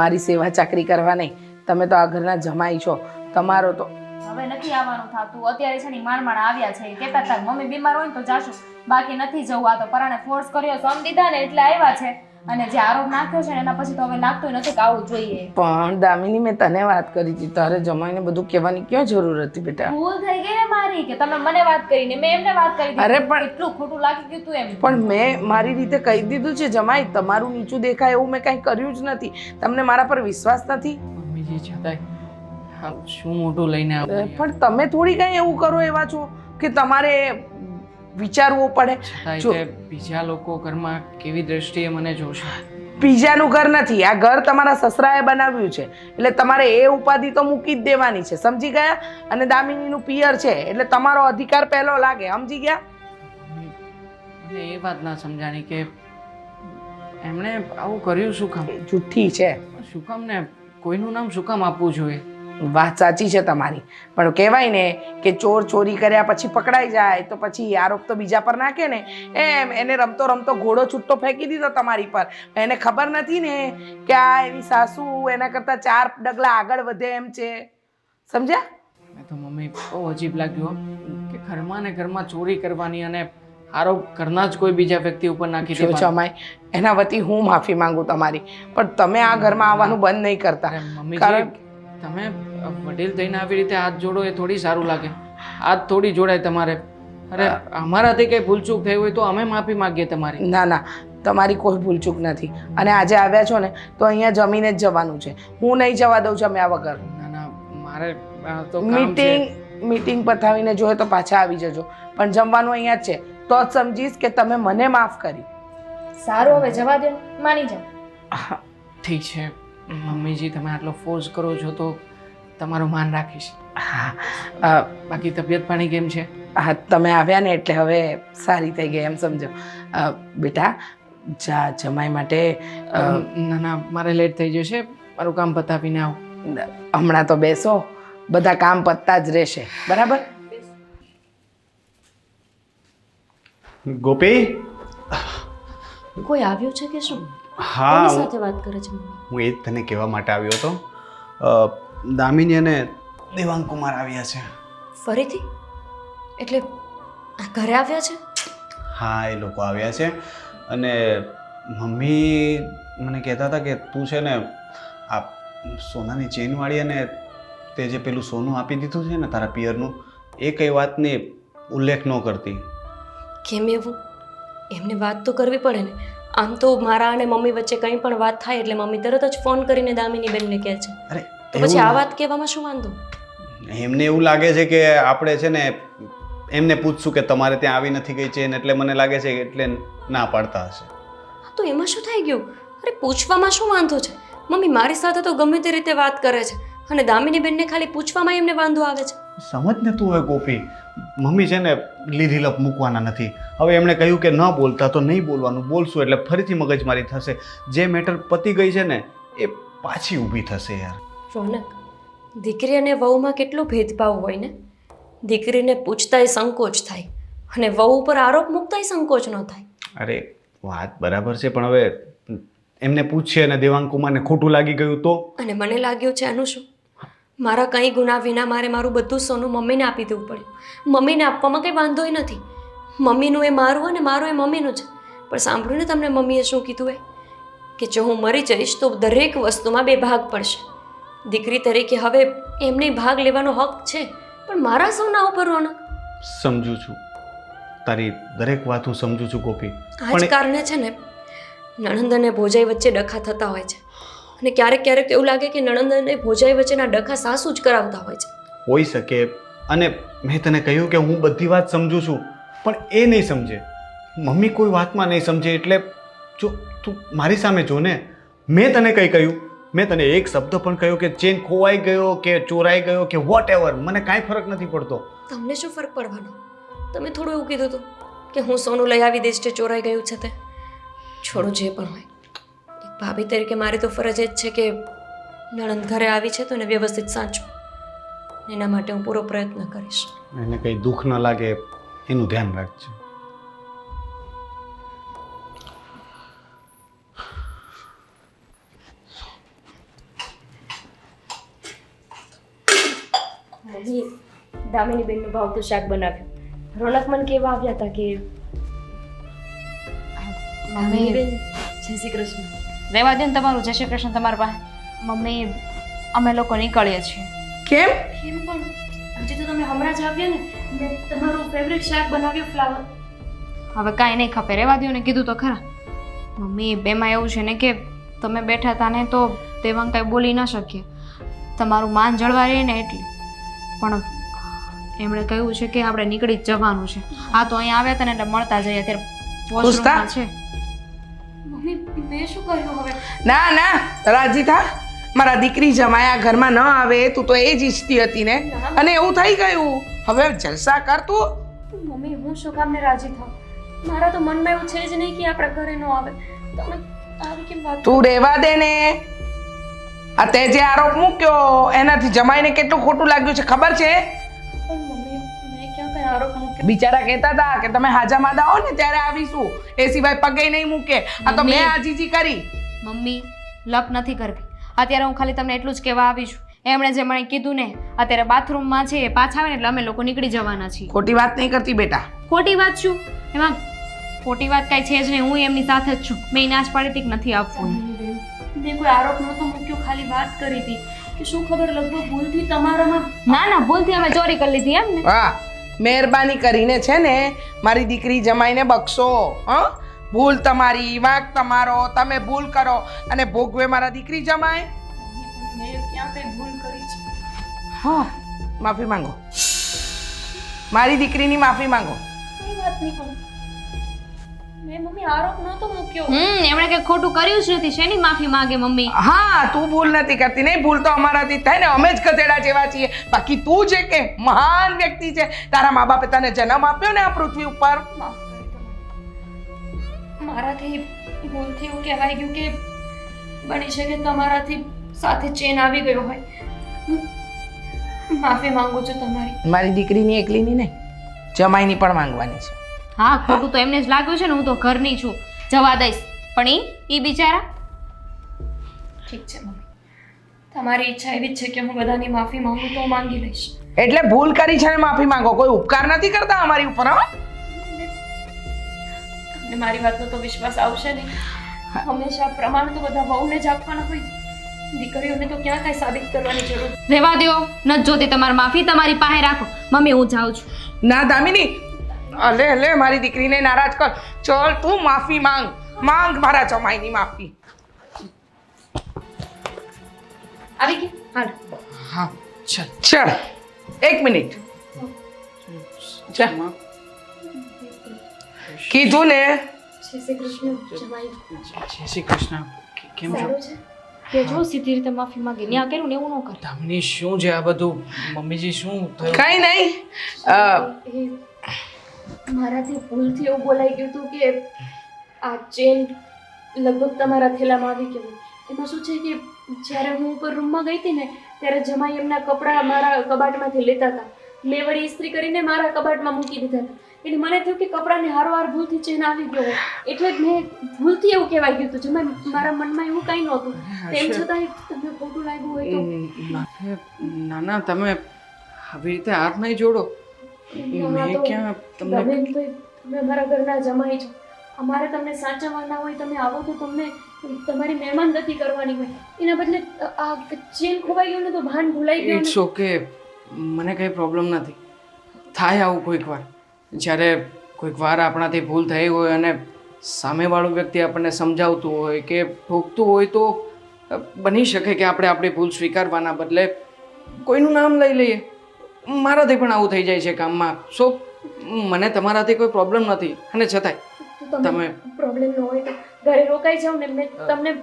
મારી સેવા ચાકરી કરવા નહીં, તમે તો આ ઘરના જમાઈ છો, તમારો તો હવે નથી આવવાનું થતું. અત્યારે છે ને માંડ આવ્યા છે. કહેતા હતા મમ્મી બીમાર હોય ને તો જાશું, બાકી નથી જવું. આ તો પરાણે ફોર્સ કર્યો, સમ દીધા ને એટલે આવ્યા છે. અને જે આરોપ નાખ્યો છે ને એના પછી તો હવે લાગતું નથી કે આવું જોઈએ. પણ દામિની, મેં તને વાત કરી હતી, તારે જમાઈને બધું કહેવાની ક્યાં જરૂર હતી બેટા? ભૂલ થઈ ગઈ ને મારી કે તમે મને વાત કરીને મેં એમને વાત કરી. અરે પણ એટલું ખોટું લાગી ગયું તું એમ. પણ મેં મારી રીતે કહી દીધું છે જમાઈ, તમારું નીચું દેખાય એવું મેં કાંઈ કર્યું જ નથી. તમને મારા પર વિશ્વાસ નથી? મમ્મીજી છતાંય હા, શું મોટું લઈને આવું? પણ તમે થોડી કાંઈ એવું કરો એવા છો કે તમારે વિચારવું પડે. છતાંય તે બીજા લોકો ઘરમાં કેવી દ્રષ્ટિએ મને જોશે? બીજાનું ઘર નથી, આ ઘર તમારા સસરાએ બનાવ્યું છે, એટલે તમારે એ ઉપાધિ તો મૂકી જ દેવાની છે, સમજી ગયા? અને દામિનીનું પિયર છે એટલે તમારો અધિકાર પહેલો લાગે, સમજી ગયા? મને એ વાત ના સમજાણી કે એમણે આવું કર્યું શું કામ? જુઠ્ઠી છે. શું કામ ને કોઈનું નામ શું કામ આપવું જોઈએ? વાત સાચી છે તમારી, પણ કહેવાય ને કે ચોર ચોરી કર્યા પછી પકડાઈ જાય તો પછી આરોપ તો બીજા પર નાખે ને, એમ એને રમતો રમતો ઘોડો છૂટો ફેંકી દીધો તમારી પર. એને ખબર નથી ને કે આ એની સાસુ એના કરતા 4 ડગલા આગળ વધે એમ છે, સમજ્યા? મેં તો મમ્મી બહુ અજીબ લાગ્યું કે ઘરમાં ને ઘરમાં ચોરી કરવાની અને આરોપ ઘરના જ કોઈ બીજા વ્યક્તિ ઉપર નાખી જો જમાઈ, એના વતી હું માફી માંગુ તમારી, પણ તમે આ ઘરમાં આવવાનું બંધ નહીં કરતા. મમ્મીજી, તમે વડીલ થઈને આવી રીતે હાથ જોડો એ થોડી સારું લાગે. હાથ થોડી જોડાય તમારે. અરે અમારાથી કઈ ભૂલચૂક થઈ હોય તો અમે માફી માંગીએ તમારી. ના ના, તમારી કોઈ ભૂલચૂક નથી, અને આજે આવ્યા છો ને તો અહીંયા જમીને જ જવાનું છે. હું નહીં જવા દઉં જમ્યા વગર. ના ના, મારે તો કામ છે. મીટિંગ પતાવીને જોઈએ તો પાછા આવી જજો, પણ જમવાનું અહીંયા જ છે, તો જ સમજીશ કે તમે મને માફ કરી. સારું, હવે જવા દો, માની જાઓ. ઠીક છે મમ્મીજી, તમે આટલો ફોર્સ કરો છો તો તમારું માન રાખીશ. બાકી તબિયત પાણી કેમ છે? હા, તમે આવ્યા ને એટલે હવે સારી થઈ ગઈ એમ સમજો. બેટા જા જમાઈ માટે. ના ના, મારે લેટ થઈ જશે, મારું કામ પતાવીને આવું. હમણાં તો બેસો, બધા કામ પતતા જ રહેશે, બરાબર? ગોપી, કોઈ આવ્યું છે કે શું? હા, કોની સાથે વાત કરે છે મમ્મી? હું એ જ તને કહેવા માટે આવ્યો હતો. દામિની અને દેવાંગકુમાર આવ્યા છે. ફરીથી? એટલે આ ઘરે આવ્યા છે? હા, એ લોકો આવ્યા છે અને મમ્મી મને કહેતા હતા કે તું છે ને આ સોનાની ચેનવાળી અને તે જે પેલું સોનું આપી દીધું છે ને તારા પિયરનું એ કઈ વાતની ઉલ્લેખ ન કરતી. કેમ એવું? એમને વાત તો કરવી પડે ને. આમ તો મારા અને મમ્મી વચ્ચે કંઈ પણ વાત થાય એટલે મમ્મી તરત જ ફોન કરીને દામિની બેનને કહે છે. અરે તો પછી આ વાત કહેવામાં શું વાંધો? એમને એવું લાગે છે કે આપણે છે ને એમને પૂછશું કે તમારે ત્યાં આવી નથી ગઈ ચેન એટલે મને લાગે છે કે એટલે ના પાડતા હશે. તો એમાં શું થઈ ગયું? અરે પૂછવામાં શું વાંધો છે? મમ્મી મારી સાથે તો ગમે તે રીતે વાત કરે છે અને દામિની બેનને ખાલી પૂછવામાં એમને વાંધો આવે છે. સમજ ને તું હવે ગોપી, મમ્મી છે ને લીધી લપ મૂકવાના નથી. હવે એમણે કહ્યું કે ન બોલતા તો નહીં બોલવાનું, બોલશું એટલે ફરીથી મગજમારી થશે. જે મેટર પતી ગઈ છે ને એ પાછી ઊભી થશે યાર. રોનક, દીકરી અને વહુમાં કેટલો ભેદભાવ હોય ને. દીકરીને પૂછતાય સંકોચ થાય અને વહુ ઉપર આરોપ મૂકતાય સંકોચ ન થાય. અરે વાત બરાબર છે પણ હવે એમને પૂછીએ અને દેવાંગ કુમારને ખોટું લાગી ગયું તો? અને મને લાગ્યું છે આનું શું? મારા કંઈ ગુના વિના મારે મારું બધું સોનું મમ્મીને આપી દેવું પડ્યું. મમ્મીને આપવામાં કંઈ વાંધોય નથી. મમ્મીનું એ મારું અને મારું એ મમ્મીનું છે. પણ સાંભળ્યું ને તમને મમ્મીએ શું કીધું એ? કે જો હું મરી જઈશ તો દરેક વસ્તુમાં 2 ભાગ પડશે. દીકરી તરીકે હવે એમને ભાગ લેવાનો હક છે, પણ મારા સોના ઉપર રોનક. સમજુ છું, તારી દરેક વાત હું સમજુ છું ગોપી. આ જ કારણે છે ને નણંદ અને ભોજાઈ વચ્ચે ડખા થતા હોય છે. અને ક્યારેક ક્યારેક એવું લાગે કે નણંદ અને ભોજાઈ વચ્ચેના ડખા સાસુ જ કરાવતા હોય છે. હોઈ શકે. અને મેં તને કહ્યું કે હું બધી વાત સમજુ છું પણ એ નહીં સમજે. મમ્મી કોઈ વાતમાં નહીં સમજે. એટલે જો તું મારી સામે જો ને, મેં તને કંઈ કહ્યું? મેં તને એક શબ્દ પણ કહ્યો કે ચેન ખોવાઈ ગયો કે ચોરાઈ ગયો કે વોટ એવર, મને કાંઈ ફરક નથી પડતો. તમને શું ફરક પડવાનો? તમે થોડું એવું કીધું હતું કે હું સોનું લઈ આવી દઈશ જે ચોરાઈ ગયું છે તે. છોડો જે પણ હોય. એક ભાભી તરીકે મારી તો ફરજ એ જ છે કે નણંદ ઘરે આવી છે તો એને વ્યવસ્થિત સાચવું. એના માટે હું પૂરો પ્રયત્ન કરીશ. એને કંઈ દુઃખ ન લાગે એનું ધ્યાન રાખજે. મમ્મી દામિની બેનનું ભાવતું શાક બનાવ્યું. રોનક મને કેવા આવ્યા હતા કે દામિની બેન જય શ્રી કૃષ્ણ. રહેવા દો ને તમારું જય શ્રી કૃષ્ણ તમારા પાસે. મમ્મી અમે લોકો નીકળીએ છીએ. કેમ? કેમ પણ હજી તો તમે હમણાં જ આવ્યા ને. મેં તમારું ફેવરેટ શાક બનાવ્યું ફ્લાવર. હવે કાંઈ નહીં ખપે, રહેવા દો ને કીધું તો ખરા. મમ્મી બેમાં એવું છે ને કે તમે બેઠા હતા ને તો દેવાંગ કાંઈ બોલી ન શકીએ. તમારું માન જળવાઈ રહે ને એટલે. પણ એમણે કહ્યું છે કે આપણે નીકળી જ જવાનું છે. હા તો અહીંયા આવ્યા હતા ને એટલે મળતા જઈએ. અત્યારે વોશરૂમમાં છે. મમ્મી મેં શું કર્યું હવે? ના ના, રાજી થા. મારા દીકરી જમાયા ઘરમાં ન આવે તું તો એ જ ઈચ્છતી હતી ને, અને એવું થઈ ગયું. હવે જલસા કર તું. મમ્મી હું શું કામને રાજી થાઉં? મારા તો મનમાં એવું છે જ નહીં કે આપણા ઘરે ન આવે. તમે આવી કેમ વાત? તું રહેવા દે ને. આ તે જે આરોપ મૂક્યો એનાથી જમાઈને કેટલું ખોટું લાગ્યું છે ખબર છે? પણ મમ્મી મેં ક્યાં કઈ આરોપ મૂક્યો? બિચારા કહેતા હતા કે તમે હાજા માદા હો ને ત્યારે આવીશું, એ સિવાય પગે નહીં મૂકે. આ તો મેં આજીજી કરી. મમ્મી લપ નથી કરતી. અત્યારે હું ખાલી તમને એટલું જ કહેવા આવી છું. એમણે જે મને કીધું ને અત્યારે બાથરૂમમાં છે, પાછા આવે ને એટલે અમે લોકો નીકળી જવાના છીએ. ખોટી વાત નહીં કરતી બેટા. ખોટી વાત શું? એમાં ખોટી વાત કાંઈ છે જ નહીં. હું એમની સાથે જ છું. મેં ના જ પાડી હતી કે નથી આપવું. મેં કોઈ આરોપ નહોતો મૂક્યો, ખાલી વાત કરી હતી કે શું ખબર લગભગ ભૂલથી તમારામાં. ના ના, ભૂલથી અમે ચોરી કરી લીધી એમ ને. હા, મહેરબાની કરીને છે ને મારી દીકરી જમાઈને બક્ષો. હા, ભૂલ તમારી, વાંક તમારો, તમે ભૂલ કરો અને ભોગવે મારા દીકરી જમાય. મેં ક્યાં કઈ ભૂલ કરી છે? હા, માફી માંગો. મારી દીકરીની માફી માંગો. કઈ વાત નહીં પણ મેં મમ્મી આરોપ નહોતો મૂક્યો. એમણે કઈ ખોટું કર્યું જ નથી. શેની માફી માંગે મમ્મી? હા, તું ભૂલ નથી કરતી. નહીં, ભૂલ તો અમારાથી થાય ને, અમે જ ગધેડા જેવા છીએ. બાકી તું છે કે મહાન વ્યક્તિ છે. તારા મા બાપે તને જન્મ આપ્યો ને આ પૃથ્વી ઉપર. માફ કરી દો મને. મારાથી ભૂલથી એવું કહેવાય ગયું કે બની શકે તમારાથી સાથે ચેન આવી ગયો હોય. માફી માંગુ છું તમારી. મારી દીકરીની એકલીની નહીં, જમાઈની પણ માંગવાની છે. હા, ખોટું તો એમને જ લાગ્યું છે ને. હું તો ઘરની છું, જવા દઈશ. પણ ઈ બિચારા. ઠીક છે મમ્મી, તમારી ઈચ્છા એવી જ છે કે હું બધાની માફી માંગુ તો હું માંગી લઈશ. એટલે ભૂલ કરી છે ને માફી માંગો. કોઈ ઉપકાર નથી કરતા અમારી ઉપર. હા, તમને મારી વાતનો તો વિશ્વાસ આવશે નહીં. હંમેશા પ્રમાણ તો બધા વહુને જ આપવાના હોય. દીકરીઓને તો ક્યાં કાંઈ સાબિત કરવાની જરૂર. રહેવા દ્યો, નથી જોતી તમારી માફી, તમારી પાસે રાખો. મમ્મી હું જાઉં છું. ના દામિની, લે મારી દીકરીને નારાજ કર. ચલ તું માફી માંગ મારા જમાઈની માફી. આવી ગઈ? હાલ. હા ચાલ ચલ 1 મિનિટ. ચાલ કીધું ને. જય શ્રી કૃષ્ણ જમાઈ. જય શ્રી કૃષ્ણ. કેમ છો? સારું છે કે જો સીધી રીતે માફી માંગી ન્યા કર્યું ને એવું ન કર. દામિની શું છે આ બધું? મમ્મીજી શું થયું? કઈ નહીં. એ મારાથી ભૂલથી એવું બોલાઈ ગયું હતું કે આ ચેન લગભગ તમારા થેલામાં આવી ગયું. એમાં શું છે કે જ્યારે હું ઉપર રૂમમાં ગઈ હતી ને ત્યારે જમાઈ એમના કપડાં મારા કબાટમાંથી લેતા હતા. મેં વળી ઇસ્ત્રી કરીને મારા કબાટમાં મૂકી દીધા હતા. એટલે મને થયું કે કપડાને હારોહાર ભૂલથી ચેન આવી ગયો હોય. એટલે જ મેં ભૂલથી એવું કહેવાય ગયું હતું. જમાઈ મારા મનમાં એવું કાંઈ નહોતું. તેમ છતાંય તમને ખોટું લાગ્યું હોય તો ના ના, તમે આવી રીતે હાથ નહીં જોડો. મેં ક્યાં તમને તમે મારા ઘરના જમાઈ છો. અમારે તમને સાચવવાના હોય, તમે આવો તો તમને તમારી મહેમાનગતિ કરવાની હોય. એના બદલે આ ચેન ખોવાઈ ગયો ને તો ભાન ભૂલાઈ ગયું ઇટ્સ ઓકે, મને કંઈ પ્રોબ્લેમ નથી. થાય આવું કોઈક વાર. જ્યારે કોઈક વાર આપણાથી ભૂલ થઈ હોય અને સામેવાળો વ્યક્તિ આપણને સમજાવતું હોય કે ઠોકતું હોય તો બની શકે કે આપણે આપણી ભૂલ સ્વીકારવાના બદલે કોઈનું નામ લઈ લઈએ. મારાથી પણ આવું થઈ જાય છે કામમાં. સો મને તમારાથી કોઈ પ્રોબ્લેમ નથી અને છતાંય તમે પ્રોબ્લેમ ન હોય તો ઘરે રોકાઈ જાવ ને. મેં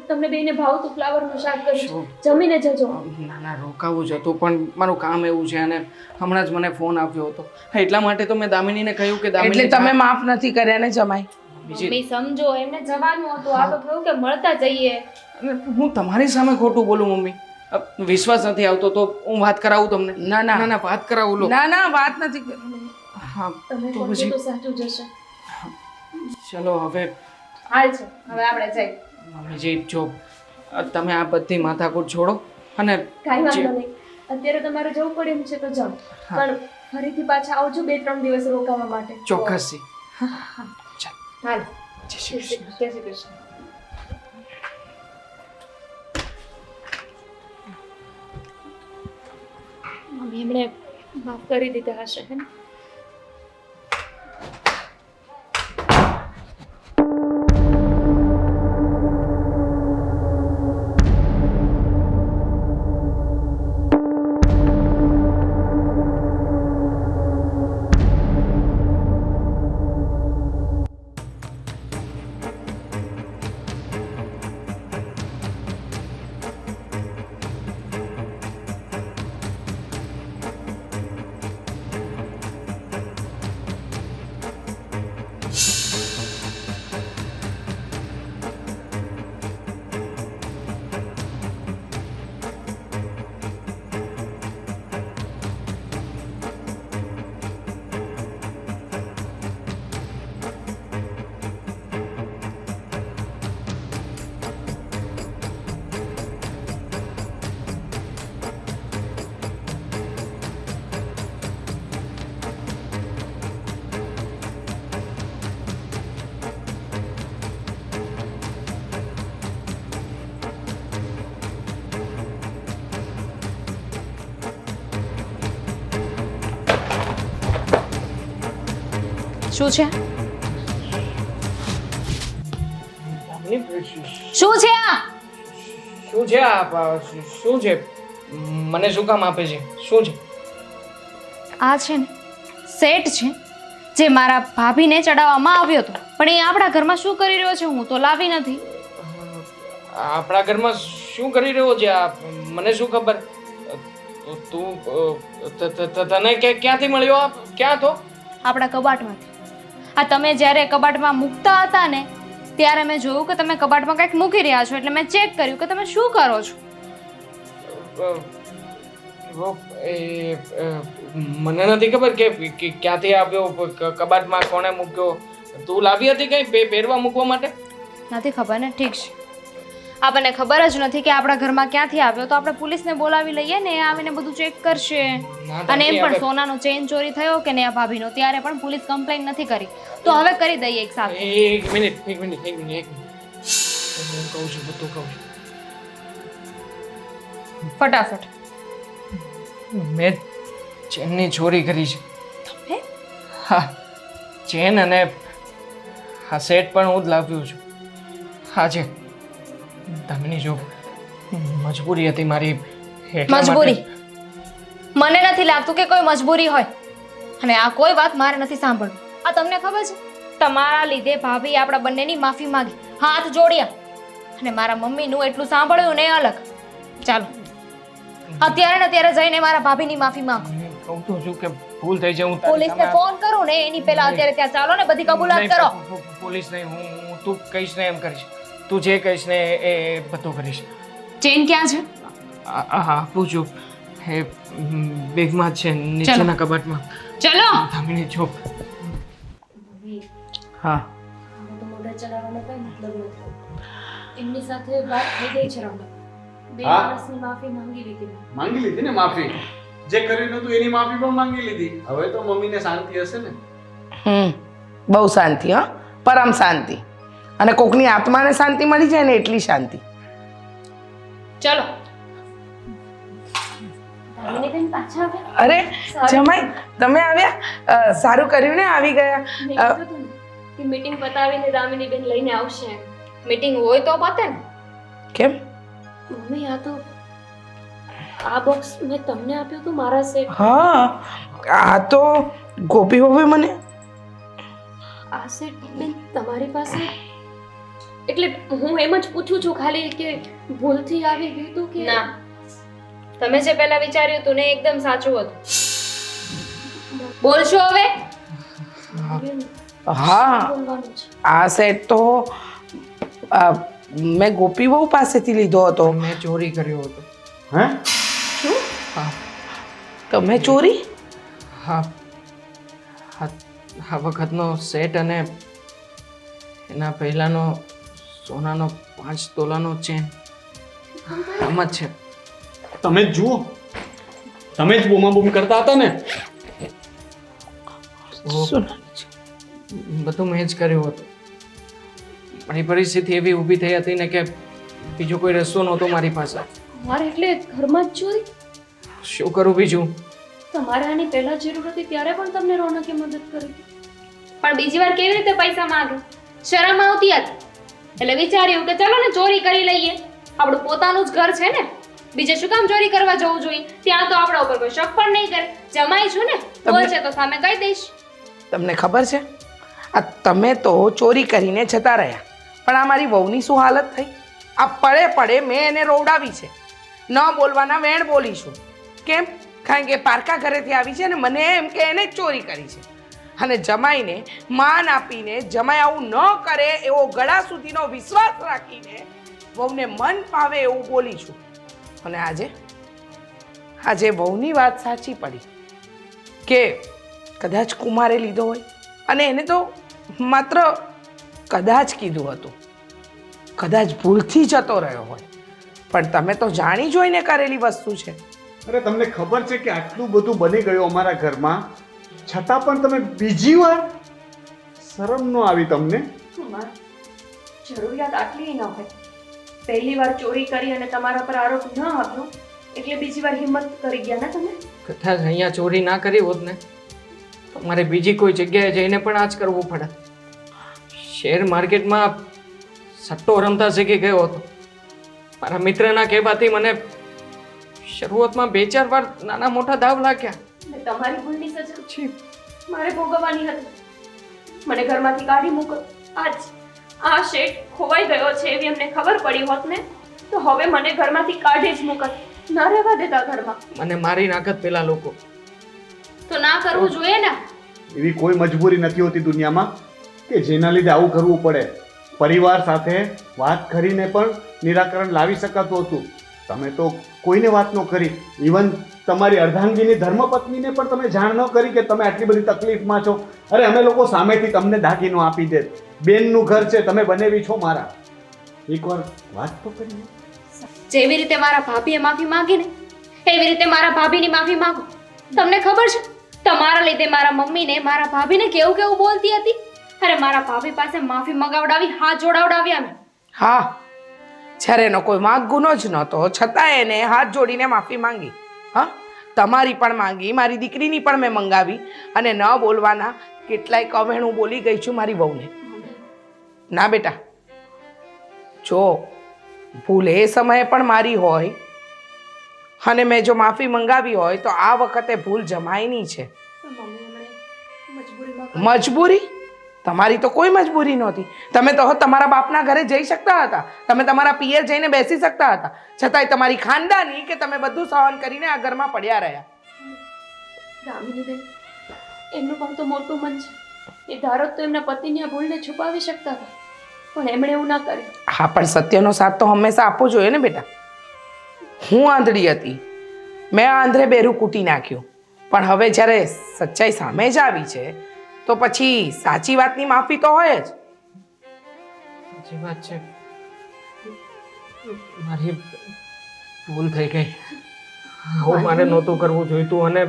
તમને બેને ભાવતું ફ્લાવરનું શાક કર્યું, જમીને જજો. ના ના, રોકાવું જ હતું પણ મારું કામ એવું છે અને હમણાં જ મને ફોન આવ્યો હતો. એટલા માટે તો મેં દામિનીને કહ્યું કે એટલે દામિની તમે માફ નથી કર્યા ને જમાઈ? મમ્મી સમજો, એમને જવાનું હતું. આ તો થયું કે મળતા જઈએ. અને હું તમારી સામે ખોટું બોલું મમ્મી? વિશ્વાસ નથી આવતો તો હું વાત કરાવું તમને? ના ના ના વાત કરાવું લો. ના વાત નથી કરવી. હા તમે તો કહો પછી તો સાચું જશે. ચલો હવે હાલ છે, હવે આપણે જઈએ. મમ્મીજી જો તમે આ બધી માથાકૂટ છોડો અને કાંઈ વાંધો નહીં. અત્યારે તમારે જવું પડે એમ છે તો જાઓ, પણ ફરીથી પાછા આવજો 2-3 દિવસ રોકાવા માટે. ચોક્કસથી. ચાલ, હાલ. જય શ્રી કૃષ્ણ. જય શ્રી કૃષ્ણ. મમ્મી એમણે માફ કરી દીધા હશે હે ને? શું છે? શું છે આ? શું છે આ? શું છે? મને શું કામ આપે છે? શું છે? આ છે ને સેટ છે જે મારા ભાભીને ચડાવવામાં આવ્યો હતો, પણ એ આપણા ઘરમાં શું કરી રહ્યો છે હું તો લાવી નથી. આપણા ઘરમાં શું કરી રહ્યો છે આ? મને શું ખબર? તું તને ક્યાંથી મળ્યો? ક્યાં હતો? આપણા કબાટમાંથી. આ તમે જ્યારે કબાટમાં મૂકતા હતા ને ત્યારે મેં જોયું કે તમે કબાટમાં કંઈક મૂકી રહ્યા છો, એટલે મેં ચેક કર્યું કે તમે શું કરો છો. મને નથી ખબર કે ક્યાંથી આવ્યો, કબાટમાં કોણે મૂક્યો. તું લાવી હતી કઈ પહેરવા મૂકવા માટે? નથી ખબર ને? ઠીક છે, આપણને ખબર જ નથી કે આપણા ઘરમાં ક્યાંથી આવ્યો તો આપણે પોલીસને બોલાવી લઈએ ને, એ આવીને બધું ચેક કરશે. અને એમ પણ સોનાનો ચેન ચોરી થયો કે ને આ ભાભીનો, ત્યારે પણ પોલીસ કમ્પ્લેન નથી કરી, તો હવે કરી દઈએ એક સાથે. એક મિનિટ હું કહું છું બધું કહું ફટાફટ. છું મેં ચેનની ચોરી કરી છે હે? હા ચેન અને આ સેટ પણ હું જ લાવ્યો છું આજે તમને જો મજબૂરી હતી મારી એટલા માટે- મજબૂરી? મને નથી લાગતું કે કોઈ મજબૂરી હોય. અને આ કોઈ વાત મારે નથી સાંભળવી. આ તમને ખબર છે તમારા લીધે ભાભી આપણા બંનેની માફી માંગી, હાથ જોડ્યા. અને મારા મમ્મીનું એટલું સાંભળ્યું ને અલગ. ચાલો અત્યારે ને અત્યારે જઈને મારા ભાભીની માફી માંગો. હું કહું તો છું કે ભૂલ થઈ જાય હું તારી પોલીસને સામે- ફોન કરું ને એની પહેલા અત્યારે ત્યાં ચાલો ને બધી કબૂલાત નહીં, કરો. પોલીસ નહીં હું તું કહીશ ને એમ કરીશ તું જે કહીશ ને એ બધું કરીશ ચેન ક્યાં છે? હા આપું છું એ બેગમાં જ છે નીચેના કબાટમાં ચલો. દામિની જો હા આમાં તો મોઢા ચડાવવાનો કઈ મતલબ નથી. એમની સાથે વાત થઈ ગઈ છે રમણ. બે હા? માણસની માફી માંગી લીધી મેં. માંગી લીધી ને માફી, જે કર્યું નતું એની માફી પણ માંગી લીધી. હવે તો મમ્મીને શાંતિ હશે ને? બહુ શાંતિ, હા, પરમ શાંતિ. અને કોકની આત્માને શાંતિ મળી જાય ને એટલી શાંતિ. ચલો. દામિની બેન પાછા આવ્યા? અરે સારું. જમાઈ તમે આવ્યા? સારું કર્યું ને આવી ગયા. મેં કીધું હતું ને કે મીટિંગ પતાવીને દામિની બેન લઈને આવશે એમ. મીટિંગ હોય તો પતે ને. કેમ? મમ્મી આ તો આ બોક્સ મેં તમને આપ્યું હતું મારા સેટ. હા, આ તો ગોપી હોવે મને. આ સેટ બેન તમારી પાસે એટલે હું એમ જ પૂછું છું ખાલી કે ભૂલથી આવી ગયું હતું કે ના, તમે જે પહેલા વિચાર્યું હતું ને એકદમ સાચું હતું. બોલશો હવે? બેન, હા, બોલવાનું છે. આ સેટ તો મેં ગોપી બહુ પાસેથી લીધો હતો. મેં ચોરી કર્યો હતો હે? હા તમે ચોરી? હા હા આ વખતનો સેટ અને એના પહેલાનો સોનાનો 5 તોલાનો ચેન આમ જ છે તમે જ જુઓ, તમે જ બૂમાબૂમ કરતા હતા ને. શું? બધું મેં જ કર્યું હતું. મારી પરિસ્થિતિ એવી ઊભી થઈ હતી ને કે બીજો કોઈ રસ્તો નહોતો મારી પાસે. મારે એટલે ઘરમાં જ ચોરી? શું કરું બીજું? તમારે આની પહેલા જરૂર હતી ત્યારે પણ તમને રોનકે મદદ કરી. પણ બીજી વાર કેવી રીતે પૈસા માંગે? શરમ આવતી હતી એટલે વિચાર્યું કે ચલો ને ચોરી કરી લઈએ. આપણું પોતાનું જ ઘર છે ને, બીજે શું કામ ચોરી કરવા જવું જોઈએ? ત્યાં તો આપણા ઉપર કોઈ શક પણ નહીં કરે. જમાઈ છું ને, બોલશે તો સામે કહી દઈશ. તમને ખબર છે આ તમે તો ચોરી કરીને જતા રહ્યા, પણ આ મારી વહુની શું હાલત થઈ? આ પડે પડે મેં એને રોવડાવી છે. ન બોલવાના વેણ બોલીશું. કેમ? કારણ કે પારકા ઘરેથી આવી છે ને મને એમ કે એને જ ચોરી કરી છે. અને જમાઈને માન આપીને જમાઈ આવું ન કરે એવો ગળા સુધીનો વિશ્વાસ રાખીને વહુને મન ફાવે એવું બોલીશું. અને આજે વહુની વાત સાચી પડી કે કદાચ કુમારે લીધો હોય અને એને તો માત્ર કદાચ કીધું હતું, કદાચ ભૂલથી જતો રહ્યો હોય, પણ તમે તો જાણી જોઈને કરેલી વસ્તુ છે. અરે તમને ખબર છે કે આટલું બધું બની ગયું અમારા ઘરમાં, છતાં પણ તમે બીજી વાર શરમ ન આવી તમને? કુમાર, જરૂરિયાત આટલી ન હોય. પહેલી વાર ચોરી કરી અને તમારા પર આરોપ ન આવ્યો એટલે બીજી વાર હિંમત કરી ગયા ને તમે. કદાચ અહીંયા ચોરી ના કરી હોત ને તો મારે બીજી કોઈ જગ્યાએ જઈને પણ આ જ કરવું પડે. શેર માર્કેટમાં સટ્ટો રમતા શીખી ગયો હતો. મારા મિત્રના કહેવાથી મને શરૂઆતમાં 2-4 વાર નાના મોટા દાવ લાગ્યા. ને તમારી ભૂલની સજા છે મારે ભોગવવાની હતી. મને ઘરમાંથી કાઢી મૂકો. આજ આ શેઠ ખોવાઈ ગયો છે એવી અમને ખબર પડી હોત ને તો હવે મને ઘરમાંથી કાઢી જ મૂકત. ના રહેવા દેતા ઘરમાં. મને મારી નાખત પેલા લોકો. તો ના કરવું જોઈએ ને. એવી કોઈ મજબૂરી નથી હોતી દુનિયામાં કે જેના લીધે આવું કરવું પડે. પરિવાર સાથે વાત કરીને પણ નિરાકરણ લાવી શકાતું હતું. તમે તો કોઈને વાત ન કરી. ઇવન તમારી અર્ધાંગીની ધર્મપત્નીને પણ તમે જાણ ન કરી કે તમે આટલી બધી તકલીફમાં છો. અરે અમે લોકો સામેથી તમને દાગીનો આપી દે. બેનનું ઘર છે, તમે બનેવી છો મારા. એકવાર વાત તો કરી. જેવી રીતે મારા ભાભીએ માફી માંગી ને એવી રીતે મારા ભાભીની માફી માંગો. તમને ખબર છે તમારા લીધે મારા મમ્મીને મારા ભાભીને કેવું બોલતી હતી. અરે મારા ભાભી પાસે માફી મંગાવડાવી, હાથ જોડાવડાવ્યા મેં. હા, જ્યારે એનો કોઈ વાંક ગુનો જ નહોતો, છતાં એને હાથ જોડીને માફી માંગી. હા, તમારી પણ માંગી, મારી દીકરીની પણ મેં મંગાવી, અને ન બોલવાના કેટલાય કવેણું બોલી ગઈ છું મારી વહુને. ના બેટા, જો ભૂલ એ સમયે પણ મારી હોય અને મેં જો માફી મંગાવી હોય તો આ વખતે ભૂલ જમાઈની છે. મજબૂરી? તમારી તો કોઈ મજબૂરી નહોતી. તમે તો તમારા બાપના ઘરે જઈ શકતા હતા, તમે તમારા પિયર જઈને બેસી શકતા હતા, છતાંય તમારી ખાનદાની કે તમે બધું સહન કરીને આ ઘરમાં પડ્યા રહ્યા. દામિનીબેન, એમનું પણ તો મોટું મન છે. એ ધારો તો એમના પતિની આ ભૂલને છુપાવી શકતા હતા, પણ એમણે એવું ના કર્યું. હા, પણ સત્યનો સાથ તો હંમેશા આપવો જોઈએ ને બેટા. હું આંધળી હતી, મેં આંધળે બેરું કૂટી નાખ્યું, પણ હવે જ્યારે સચ્ચાઈ સામે જ આવી છે તો પછી સાચી વાતની માફી તો હોય જ. સાચી વાત છે, મારી ભૂલ થઈ ગઈ. હું મારે નહોતું કરવું જોઈતું અને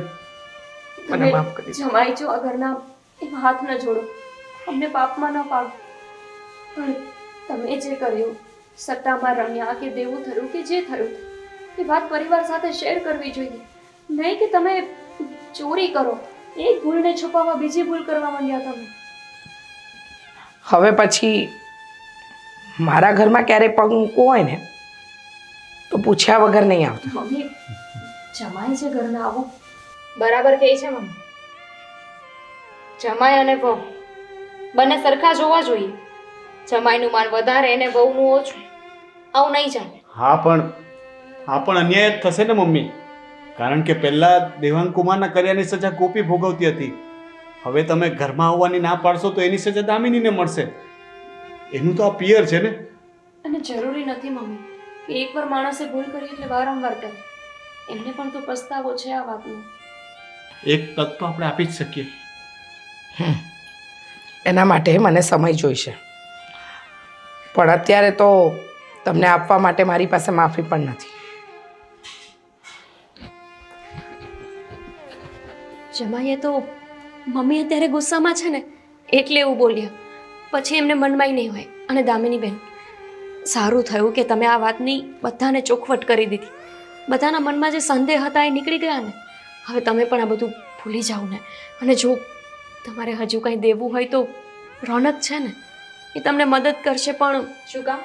મને માફ કરી. જમાઈ છો આ ઘરના, એમાં હાથ ન જોડો, અમને પાપમાં ન પાડો. પણ તમે જે કર્યું, સટ્ટામાં રમ્યા કે દેવું થયું કે જે થયું, એ વાત પરિવાર સાથે શેર કરવી જોઈએ. નહીં કે તમે ચોરી કરો, એક ભૂલને છુપાવવા બીજી ભૂલ કરવા માંડ્યા તમે. હવે પછી મારા ઘરમાં ક્યારેય પગ મૂકવો હોય ને તો પૂછ્યા વગર નહીં આવતા. મમ્મી, જમાઈ છે ઘરના, આવો. બરાબર કહે છે મમ્મી. જમાઈ અને વહુ બંને સરખા જોવા જોઈએ. જમાઈનું માન વધારે અને વહુનું ઓછું. આવું નહીં ચાલે. હા પણ અન્યાય જ થશે ને મમ્મી. કારણ કે પહેલાં દેવાંગ કુમારના કર્યાની સજા ગોપી ભોગવતી હતી. હવે તમે ઘરમાં આવવાની ના પાડશો તો એની સજા દામિનીને મળશે. એનું તો આ પિયર છે ને. અને જરૂરી નથી મમ્મી કે એકવાર માણસે ભૂલ કરી એટલે વારંવાર કરે. એમને પણ તો પસ્તાવો છે આ વાતનો. એક તક તો આપણે આપી જ શકીએ. એના માટે મને સમય જોઈશે, પણ અત્યારે તો તમને આપવા માટે મારી પાસે માફી પણ નથી. જમાઈએ તો મમ્મી અત્યારે ગુસ્સામાં છે ને એટલે એવું બોલ્યા, પછી એમને મનમાંય નહીં હોય. અને દામિની બેન, સારું થયું કે તમે આ વાતની બધાને ચોખવટ કરી દીધી. બધાના મનમાં જે સંદેહ હતા એ નીકળી ગયા ને. હવે તમે પણ આ બધું ભૂલી જાઓ ને. અને જો તમારે હજુ કંઈ દેવું હોય તો રોનક છે ને, એ તમને મદદ કરશે. પણ શું કામ?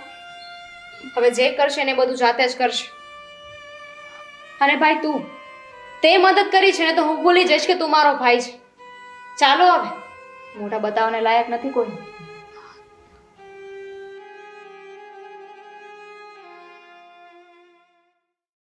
હવે જે કરશે ને એ બધું જાતે જ કરશે. અને ભાઈ તું તે મદદ કરી છે ને તો હું ભૂલી જઈશ કે તું મારો ભાઈ છે. ચાલો હવે, મોઢા બતાવવાને લાયક નથી કોઈ.